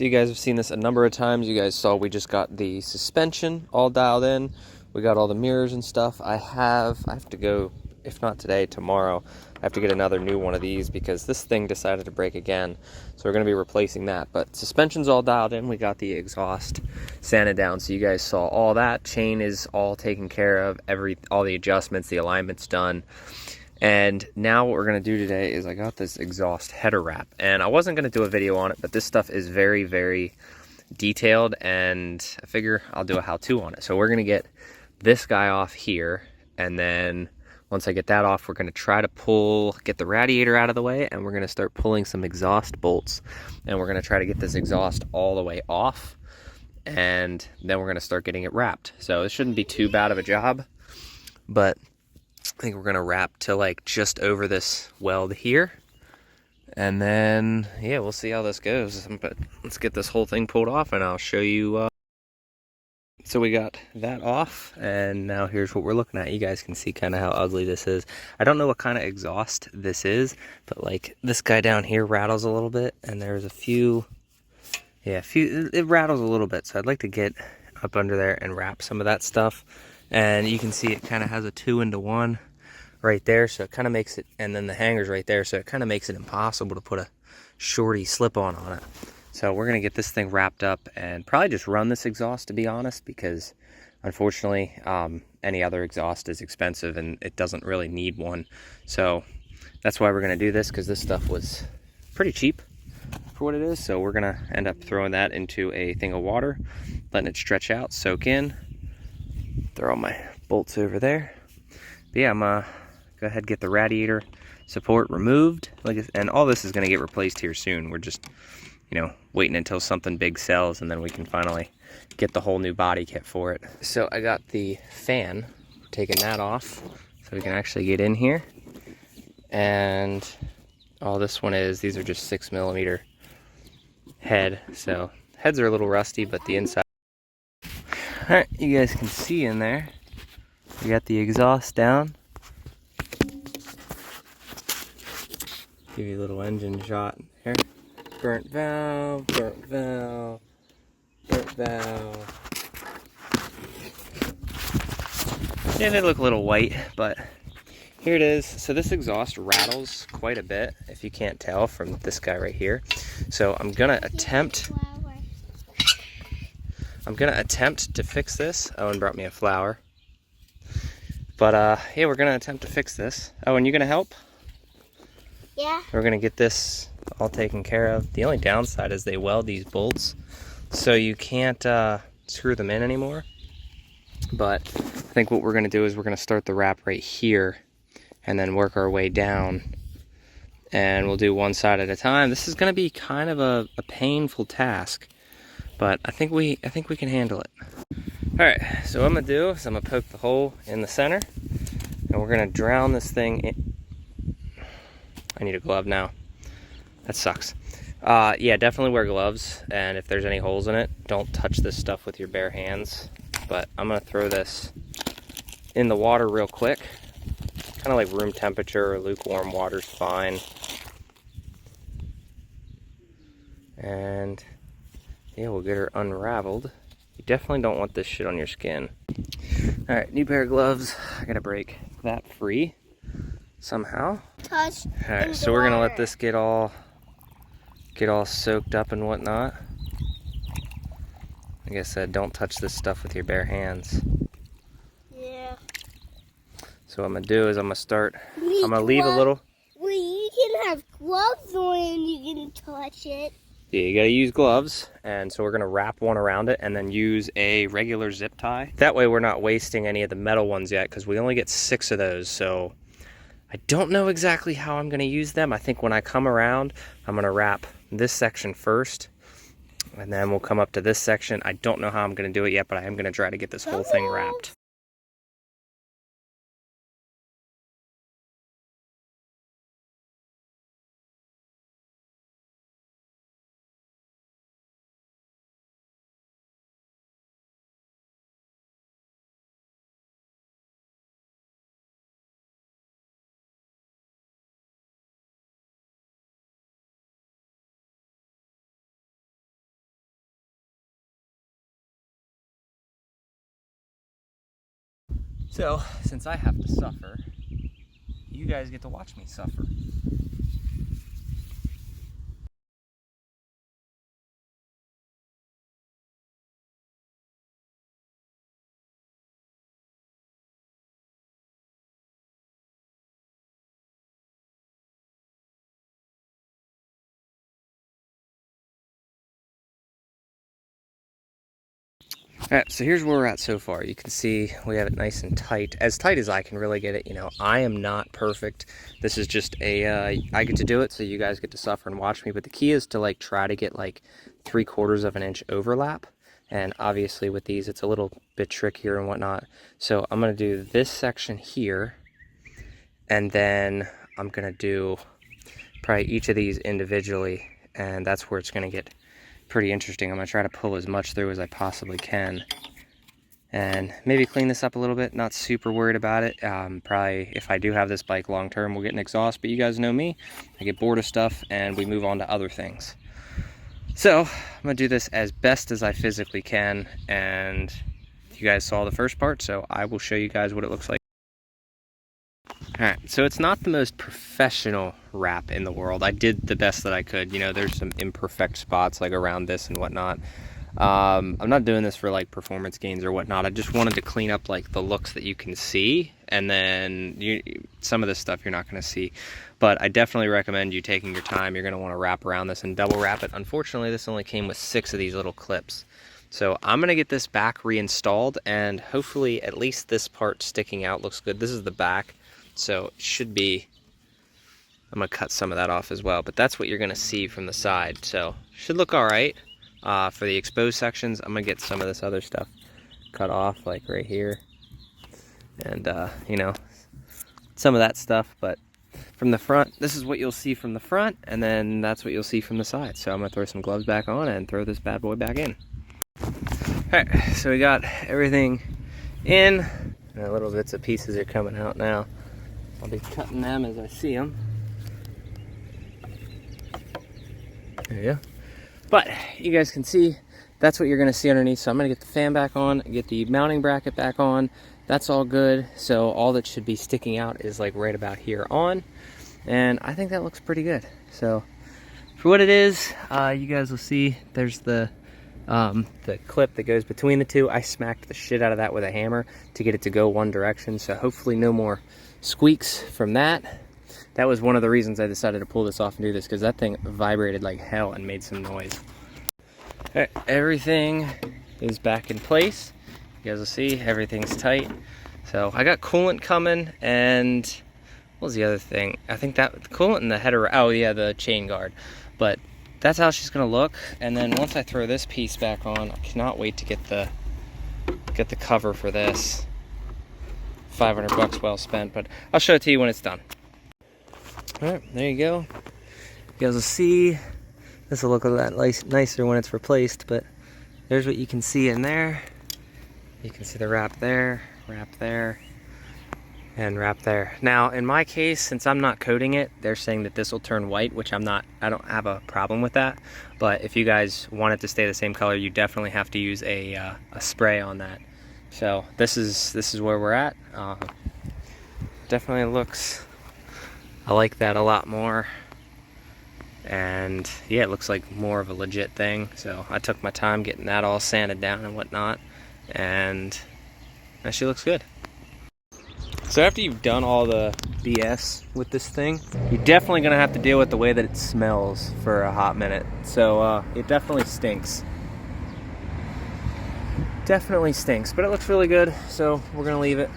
so you guys have seen this a number of times. You guys saw we just got the suspension all dialed in. We got all the mirrors and stuff. I have to go, if not today, tomorrow. I have to get another new one of these because this thing decided to break again. So we're going to be replacing that. But suspension's all dialed in. We got the exhaust sanded down. So you guys saw all that. Chain is all taken care of. All the adjustments, the alignment's done. And now what we're going to do today is I got this exhaust header wrap. And I wasn't going to do a video on it, but this stuff is very, very detailed. And I figure I'll do a how-to on it. So we're going to get this guy off here, and then once I get that off, we're going to try to get the radiator out of the way, and we're going to start pulling some exhaust bolts, and we're going to try to get this exhaust all the way off, and then we're going to start getting it wrapped. So it shouldn't be too bad of a job, but I think we're going to wrap to like just over this weld here, and then yeah, we'll see how this goes. But let's get this whole thing pulled off, and I'll show you. So we got that off, and now here's what we're looking at. You guys can see kind of how ugly this is. I don't know what kind of exhaust this is, but like this guy down here rattles a little bit, and there's a few, it rattles a little bit. So I'd like to get up under there and wrap some of that stuff. And you can see it kind of has a 2-into-1 right there, so it kind of makes it, and then the hanger's right there, so it kind of makes it impossible to put a shorty slip-on on it. So we're going to get this thing wrapped up and probably just run this exhaust, to be honest, because unfortunately any other exhaust is expensive and it doesn't really need one. So that's why we're going to do this, because this stuff was pretty cheap for what it is. So we're going to end up throwing that into a thing of water, letting it stretch out, soak in. Throw all my bolts over there. But yeah, I'm going to go ahead and get the radiator support removed. And all this is going to get replaced here soon. We're just, waiting until something big sells, and then we can finally get the whole new body kit for it. So I got the fan, taking that off so we can actually get in here. And all this one is, these are just 6mm head. So heads are a little rusty, but the inside. All right, you guys can see in there, we got the exhaust down. Give you a little engine shot here. Burnt valve, burnt valve, burnt valve. Yeah, they look a little white, but here it is. So this exhaust rattles quite a bit, if you can't tell from this guy right here. So I'm gonna attempt to fix this. Owen brought me a flower. But yeah, we're gonna attempt to fix this. Owen, you gonna help? Yeah. We're gonna get this all taken care of. The only downside is they weld these bolts, so you can't screw them in anymore. But I think what we're gonna do is we're gonna start the wrap right here and then work our way down, and we'll do one side at a time. This is gonna be kind of a painful task, but I think we can handle it. All right, so what I'm gonna do is I'm gonna poke the hole in the center, and we're gonna drown this thing in. I need a glove now. That sucks. Yeah, definitely wear gloves, and if there's any holes in it, don't touch this stuff with your bare hands. But I'm gonna throw this in the water real quick. Kind of like room temperature or lukewarm water's fine. And yeah, we'll get her unraveled. You definitely don't want this shit on your skin. All right, new pair of gloves. I gotta break that free somehow. All right, so we're gonna let this get all soaked up and whatnot. Like I said, don't touch this stuff with your bare hands. Yeah. So what I'm gonna do is I'm gonna leave a little. Well, you can have gloves on and you can touch it. Yeah, you gotta use gloves, and so we're gonna wrap one around it and then use a regular zip tie. That way we're not wasting any of the metal ones yet, because we only get 6 of those, so I don't know exactly how I'm gonna use them. I think when I come around, I'm gonna wrap this section first, and then we'll come up to this section. I don't know how I'm gonna do it yet, but I am gonna try to get this whole thing wrapped. So, since I have to suffer, you guys get to watch me suffer. Alright, so here's where we're at so far. You can see we have it nice and tight as I can really get it. You know, I am not perfect. This is just a, I get to do it so you guys get to suffer and watch me. But the key is to like try to get like 3/4 of an inch overlap. And obviously with these, it's a little bit trickier and whatnot. So I'm going to do this section here. And then I'm going to do probably each of these individually. And that's where it's going to get pretty interesting. I'm going to try to pull as much through as I possibly can and maybe clean this up a little bit. Not super worried about it. Probably if I do have this bike long term, we'll get an exhaust, but you guys know me. I get bored of stuff and we move on to other things. So I'm going to do this as best as I physically can, and you guys saw the first part, so I will show you guys what it looks like. Alright, so it's not the most professional wrap in the world. I did the best that I could. You know, there's some imperfect spots like around this and whatnot. I'm not doing this for like performance gains or whatnot. I just wanted to clean up like the looks that you can see, and then some of this stuff you're not going to see. But I definitely recommend you taking your time. You're going to want to wrap around this and double wrap it. Unfortunately, this only came with 6 of these little clips. So I'm going to get this back reinstalled, and hopefully at least this part sticking out looks good. This is the back. So it should be, I'm going to cut some of that off as well, but that's what you're going to see from the side. So should look all right. For the exposed sections, I'm going to get some of this other stuff cut off, like right here. And, you know, some of that stuff. But from the front, this is what you'll see from the front, and then that's what you'll see from the side. So I'm going to throw some gloves back on and throw this bad boy back in. All right, so we got everything in. And the little bits and pieces are coming out now. I'll be cutting them as I see them. There you go. But you guys can see that's what you're going to see underneath. So I'm going to get the fan back on, get the mounting bracket back on. That's all good. So all that should be sticking out is like right about here on. And I think that looks pretty good. So for what it is, you guys will see there's the clip that goes between the two. I smacked the shit out of that with a hammer to get it to go one direction. So hopefully no more squeaks from that. That was one of the reasons I decided to pull this off and do this, because that thing vibrated like hell and made some noise. All right, everything is back in place. You guys will see everything's tight. So I got coolant coming, and what was the other thing? I think that the coolant and the header, oh yeah, the chain guard. But that's how she's gonna look. And then once I throw this piece back on, I cannot wait to get the cover for this. 500 bucks well spent, but I'll show it to you when it's done. All right, there you go. You guys will see this will look a lot nicer when it's replaced, but there's what you can see in there. You can see the wrap there, and wrap there. Now, in my case, since I'm not coating it, they're saying that this will turn white, which I don't have a problem with that. But if you guys want it to stay the same color, you definitely have to use a spray on that. So this is where we're at. Definitely looks, I like that a lot more. And yeah, it looks like more of a legit thing. So I took my time getting that all sanded down and whatnot, and actually looks good. So after you've done all the BS with this thing, you're definitely gonna have to deal with the way that it smells for a hot minute. So it definitely stinks. Definitely stinks, but it looks really good, so we're gonna leave it.